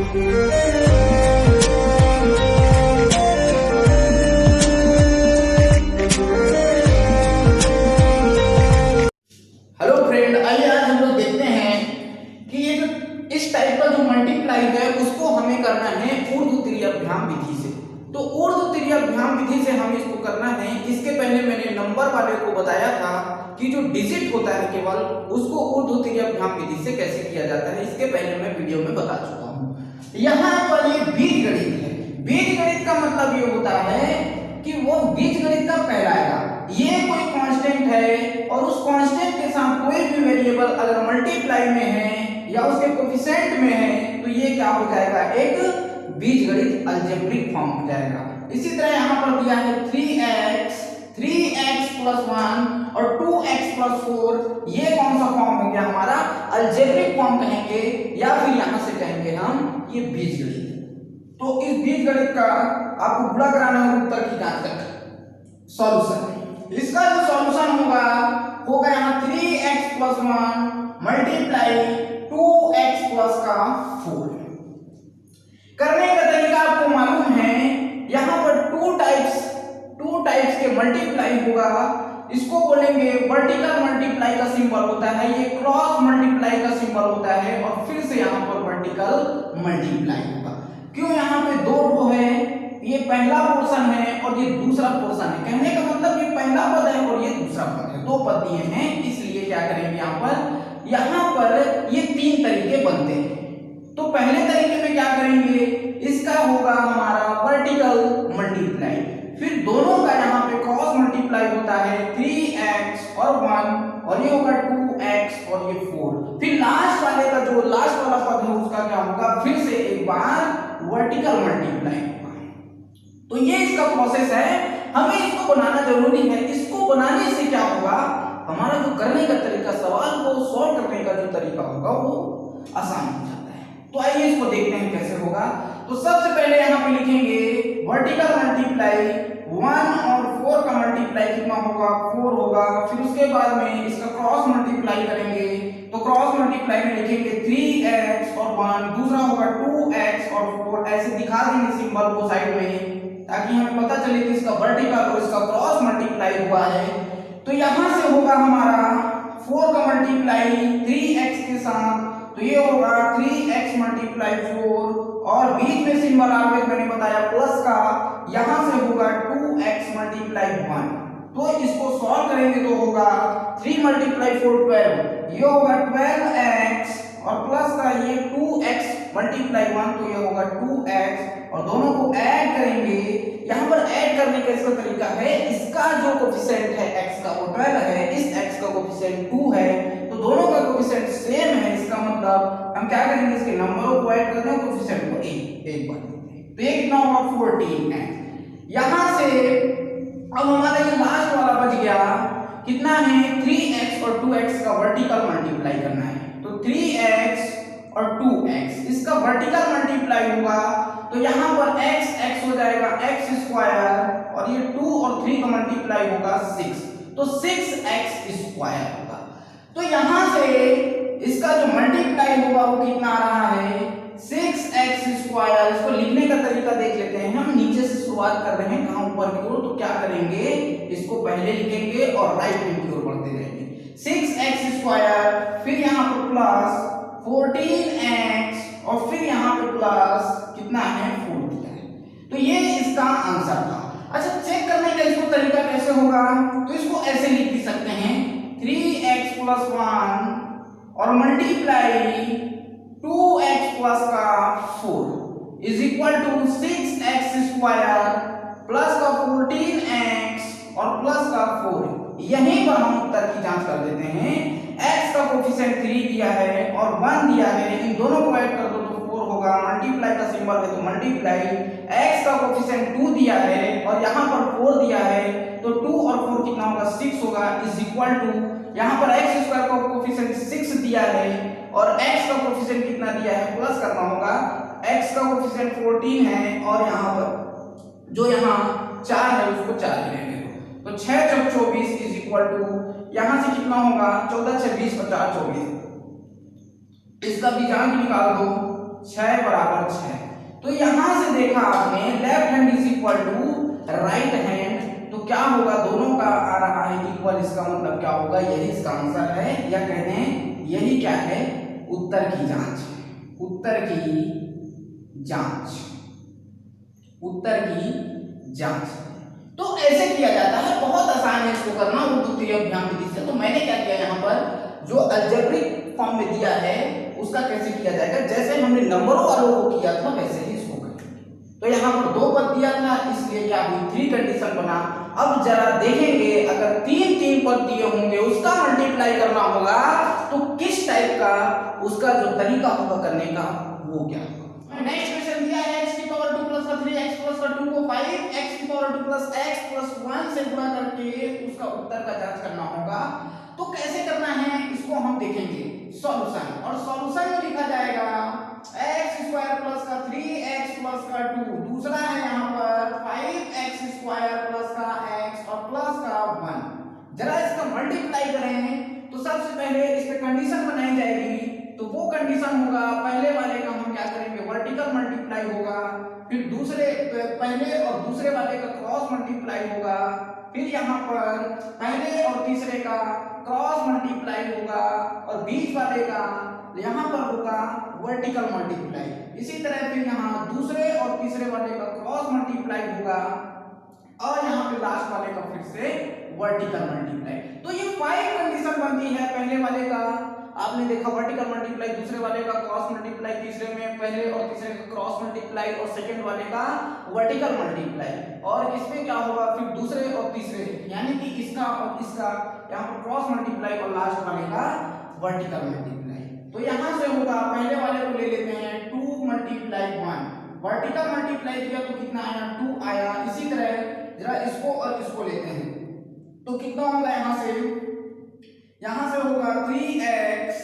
Hello friend, आइए आज हम लोग देखते हैं कि ये जो इस टाइप का जो मल्टीप्लाई है उसको हमें करना है ऊर्ध्व त्रिअभ्याम विधि से। तो ऊर्ध्व त्रिअभ्याम विधि से हमें इसको करना है। इसके पहले मैंने नंबर वाले को बताया था कि जो डिजिट होता है केवल उसको ऊर्ध्व त्रिअभ्याम विधि से कैसे किया जाता है। इसके पहले मैं वीडियो में बता चुका हूँ। यहाँ पर ये बीजगणित है। बीजगणित का मतलब ये होता है कि वो बीजगणित का कहलाएगा। ये कोई कांस्टेंट है और उस कांस्टेंट के साथ कोई भी वेरिएबल अगर मल्टीप्लाई में है या उसके कोफिशिएंट में है तो ये क्या हो जाएगा, एक बीजगणित अलजेब्रिक फॉर्म हो जाएगा। इसी तरह यहाँ पर दिया है 3x + 1 और 2x + 4। ये कौन सा फॉर्म हो गया हमारा, अलजेब्रिक फॉर्म कहेंगे या फिर यहाँ से कहेंगे हम ये बीजगणित। तो इस बीजगणित का आपको गुणा कराना है उत्तर की जांच कर सॉल्यूशन। इसका जो सॉल्यूशन होगा यहाँ 3x + 1 मल्टीप्लाई 2x + 4। करने का तरीका आपको मालूम है। यहाँ पर टू टाइप्स के मल्टीप्लाई होगा। इसको बोलेंगे वर्टिकल मल्टीप्लाई का सिंबल होता है, ये क्रॉस मल्टीप्लाई का सिंबल होता है और फिर से यहाँ पर वर्टिकल मल्टीप्लाई होगा। क्यों, यहाँ पे दो रो है, ये पहला पोर्शन है और ये दूसरा पोर्शन है। कहने का मतलब ये पहला पद है और ये दूसरा पद है, दो पद दिए हैं। इसलिए क्या करेंगे यहाँ पर ये तीन तरीके बनते हैं। तो पहले तरीके में क्या करेंगे, इसका होगा हमारा वर्टिकल मल्टीप्लाई, फिर दोनों का यहाँ पे क्रॉस मल्टीप्लाई होता है 3x और 1 और ये होगा 2x और ये 4। फिर लास्ट वाले का जो लास्ट वाला पद है उसका क्या होगा, फिर से एक बार वर्टिकल मल्टीप्लाई होगा। तो ये इसका प्रोसेस है, हमें इसको बनाना जरूरी है। इसको बनाने से क्या होगा, हमारा जो करने का तरीका, सवाल को सॉल्व करने का जो तरीका होगा वो आसान हो जाता है। तो आइए इसको देखते हैं कैसे होगा। तो सबसे पहले यहाँ पे लिखेंगे वर्टिकल मल्टीप्लाई 1 और 4 का मल्टीप्लाई कितना होगा, 4 होगा। फिर उसके बाद में इसका क्रॉस मल्टीप्लाई करेंगे तो क्रॉस मल्टीप्लाई में लिखेंगे 3x और 1, दूसरा होगा 2x और 4। ऐसे दिखा देंगे सिंबल को साइड में ताकि हमें पता चले कि इसका वर्टिकल और इसका क्रॉस मल्टीप्लाई हुआ है। तो यहां से होगा हमारा 4 का मल्टीप्लाई 3x के साथ, तो ये होगा 3x × 4 और बीच में सिंबल ऑलवेज मैंने बताया प्लस का, यहां से होगा 2x × 1। तो इसको सॉल्व करेंगे तो होगा 3 × 4 12, ये होगा 12x और प्लस का ये 2x × 1 तो ये होगा 2x और दोनों को ऐड करेंगे। यहाँ पर ऐड करने का इसका तरीका है, इसका जो कोफिशिएंट है x का वो 12 है, इस x का कोफिशिएंट 2 है, तो दोनों का कोफिशिएंट सेम है। इसका मतलब हम क्या करेंगे, इसके नंबरों को ऐड कर दें, कोफिशिएंट को एक बार देते हैं। तो ये कितना होगा 14x। यहाँ से अब हमारा ये लास्ट वाला बच गया, कितना है 3x और 2x का वर्टिकल मल्टीप्लाई करना है। तो 3x और 2x इसका वर्टिकल मल्टीप्लाई होगा तो यहाँ पर x हो जाएगा x² और ये 2 और 3 का मल्टीप्लाई होगा 6, तो 6x² होगा। तो यहाँ से इसका जो मल्टीप्लाई होगा वो कितना आ रहा है 6x²। इसको लिखने का तरीका देख लेते हैं हम। नीचे से शुरुआत कर रहे हैं कहाँ, ऊपर की ओर। तो क्या करेंगे, इसको पहले लिखेंगे और राइट हैंड की ओर बढ़ते रहेंगे। 6x², फिर यहाँ पर प्लस 14x और फिर यहाँ पे प्लस कितना है 4 दिया है। तो ये इसका आंसर था। अच्छा, चेक करने का इसको तरीका कैसे होगा, तो इसको ऐसे लिख भी सकते हैं 3x + 1 और multiply 2x + 4 is equal to 6x² plus का 14x और प्लस का 4। यहीं पर हम उत्तर की जांच कर लेते हैं। x का कोफिशिएंट 3 दिया है और 1 दिया है, इन दोनों को ऐड कर दो तो 4 होगा। मल्टीप्लाई का सिंबल है तो मल्टीप्लाई, x का कोफिशिएंट 2 दिया है और यहाँ पर 4 दिया है, तो 2 और 4 कितना होगा 6 होगा, इज इक्वल टू यहाँ पर x² का कोफिशिएंट 6 दिया है और x का कोफिशिएंट कितना दिया है प्लस करना होगा। x का कोफिशिएंट 14 है और यहाँ पर जो यहाँ 4 है उसको 4 ही रहने दो, तो 6 × 24 इज इक्वल टू यहाँ से कितना होगा 14 × 6 = 20 और 4 × 24। इसका बीजांक निकाल दो, 6 बराबर 6। तो यहां से देखा आपने left hand is equal to right hand, तो क्या होगा, दोनों का आ रहा है इक्वल, इसका मतलब क्या होगा, यही इसका आंसर है, या कहते हैं यही क्या है, उत्तर की जांच है, उत्तर की जांच, उत्तर की जांच। तो ऐसे किया जाता है, बहुत आसान है इसको करना उर्दू त्रि अभियान विधि से। तो मैंने क्या किया, यहाँ पर जो अलजेब्रिक फॉर्म में दिया है उसका कैसे किया जाएगा, जैसे हमने नंबरों वालों को किया था वैसे ही इसको करेंगे। तो यहाँ पर 2 पद दिया था, इसलिए क्या हुई, 3 कंडीशन बना। अब जरा देखेंगे अगर 3 पद दिए होंगे उसका मल्टीप्लाई करना होगा तो किस टाइप का उसका जो तरीका होगा करने का वो क्या होगा। नेक्स्ट क्वेश्चन दिया है x की पावर 2 प्लस 3x प्लस 2 को 5x की पावर 2 प्लस x प्लस 1 से गुणा करके उसका उत्तर का जांच करना होगा। तो कैसे करना है इसको हम देखेंगे, सॉल्यूशन, और सॉल्यूशन में लिखा जाएगा x स्क्वायर प्लस का 3x प्लस का 2, दूसरा है यहाँ पर 5x स्क्वायर प्लस का x और प्लस का 1। जरा इसका मल्टीप्लाई करें तो सबसे पहले इस पे कंडीशन बनाई जाएगी। तो वो कंडीशन होगा, पहले वाले का हम क्या करेंगे, वर्टिकल मल्टीप्लाई होगा, फिर दूसरे पहले और दूसरे वाले का क्रॉस मल्टीप्लाई होगा, फिर यहाँ पर पहले और तीसरे का क्रॉस मल्टीप्लाई होगा, और बीच वाले का यहाँ पर होगा वर्टिकल मल्टीप्लाई। इसी तरह फिर यहाँ दूसरे और तीसरे वाले का क्रॉस मल्टीप्लाई होगा, और यहाँ पे लास्ट वाले का फिर से वर्टिकल मल्टीप्लाई। तो ये 5 कंडीशन बनती है। पहले वाले का आपने देखा वर्टिकल मल्टीप्लाई, दूसरे वाले का क्रॉस मल्टीप्लाई, तीसरे में पहले और तीसरे का क्रॉस मल्टीप्लाई, और सेकंड वाले का वर्टिकल मल्टीप्लाई। और इसमें क्या होगा, फिर दूसरे और तीसरे यानी कि इसका और इसका यहाँ पर क्रॉस मल्टीप्लाई, और लास्ट वाले का वर्टिकल मल्टीप्लाई। तो यहाँ से होगा, पहले वाले को ले लेते हैं 2 मल्टीप्लाई 1, वर्टिकल मल्टीप्लाई किया तो कितना आया, 2 आया। इसी तरह जरा इसको और इसको लेते हैं तो कितना होगा, यहाँ से होगा 3x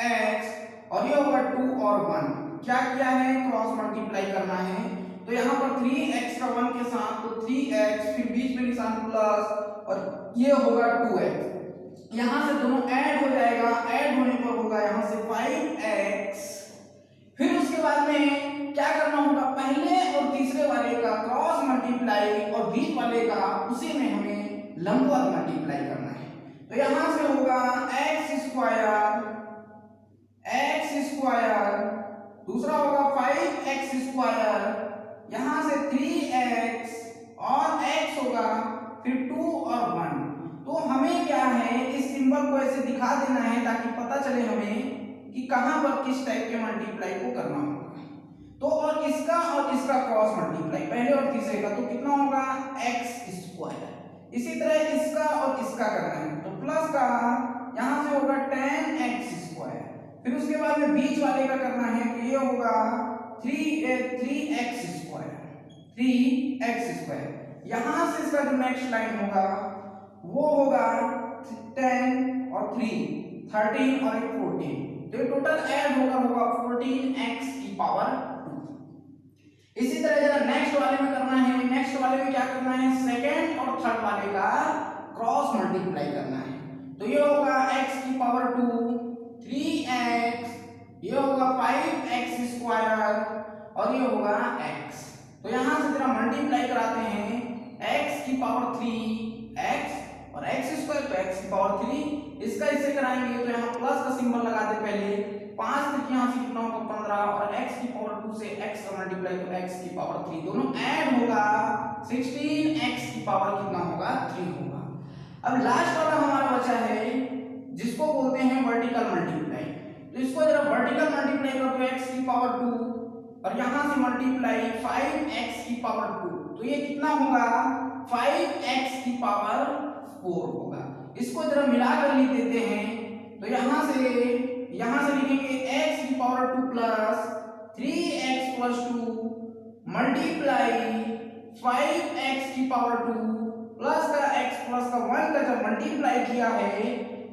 x, और ये होगा 2 और 1। क्या किया है, क्रॉस मल्टीप्लाई करना है। तो यहाँ पर 3x का 1 के साथ तो 3x, फिर बीच में निशान प्लस, और ये होगा 2x। यहाँ से दोनों ऐड हो जाएगा, ऐड होने पर होगा यहाँ से 5x। फिर उसके बाद में क्या करना होगा, पहले और तीसरे वाले का क्रॉस मल्टीप्लाई, और बीच वाले का उसी में हमें लंबवत मल्टीप्लाई करना है। तो यहां से होगा x स्क्वायर, दूसरा होगा 5x स्क्वायर, यहां से 3x और x होगा, फिर 2 और 1। तो हमें क्या है, इस सिंबल को ऐसे दिखा देना है ताकि पता चले हमें कि कहां पर किस टाइप के मल्टीप्लाई को करना होगा। तो और इसका क्रॉस मल्टीप्लाई पहले और तीसरे का, तो कितना होगा x स्क्वायर। इसी तरह इसका और इसका करना है, तो प्लस का यहां से होगा 10x स्क्वायर। फिर उसके बाद में बीच वाले का करना है, तो ये होगा 3x स्क्वायर। यहां से इसका जो नेक्स्ट लाइन होगा वो होगा 10 और 3 13 और 14, तो ये टोटल ऐड होगा 14x की पावर 2। इसी तरह जरा नेक्स्ट वाले में करना है, नेक्स्ट वाले में क्या करना है, सेकंड और थर्ड वाले का क्रॉस मल्टीप्लाई करना है। तो ये होगा x की पावर 2 3x, ये होगा 5x स्क्वायर, और ये होगा x। तो यहां से जरा मल्टीप्लाई कराते हैं, x की पावर 3x और x स्क्वायर, तो x की पावर 3, इसका इससे कराएंगे तो यहाँ प्लस का सिंबल लगा दे पहले, 5 तक यहाँ से कितना होगा 15, और x की पावर 2 से x का मल्टीप्लाई तो x की पावर 3, दोनों ऐड होगा 16x की पावर कितना होगा 3 होगा। अब लास्ट वाला हमारा बचा है जिसको बोलते हैं वर्टिकल मल्टीप्लाई। तो इसको जरा वर्टिकल मल्टीप्लाई करो तो x की पावर 2 और यहां से मल्टीप्लाई 5x की पावर 2, तो ये कितना होगा 5x की पावर 4 होगा। इसको जरा मिलाकर लिख देते हैं, तो यहां से लिखेंगे x की power 2 plus 3x plus 2 multiply 5x की पावर 2 प्लस का x प्लस का 1 का जब मल्टीप्लाई किया है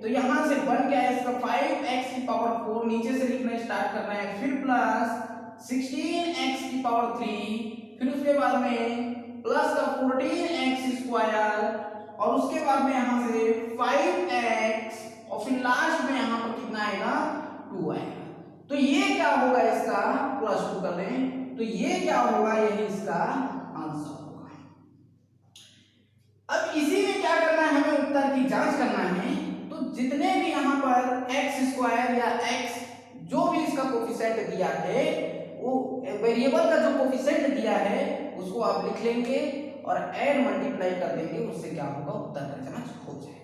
तो यहां से बन गया इसका 5x की पावर 4, नीचे से लिखना स्टार्ट करना है, फिर प्लस 16x की पावर 3, फिर उसके बाद में प्लस का 14x स्क्वायर, और उसके बाद में यहां से 5x, और फिर लास्ट में यहां पर कितना आएगा 2 आएगा। तो ये क्या होगा इसका +2 कर लें, तो ये क्या होगा, यही इसका आंसर होगा। अब इसी में क्या करना है, हमें उत्तर की जांच करना है। तो जितने भी यहाँ पर x² या x जो भी इसका कोफिशिएंट दिया है, वो वेरिएबल का जो कोफिशिएंट दिया है उसको आप लिख लेंगे और ऐड मल्टीप्लाई कर देंगे, उससे क्या होगा, उत्तर का जांच हो जाएगा।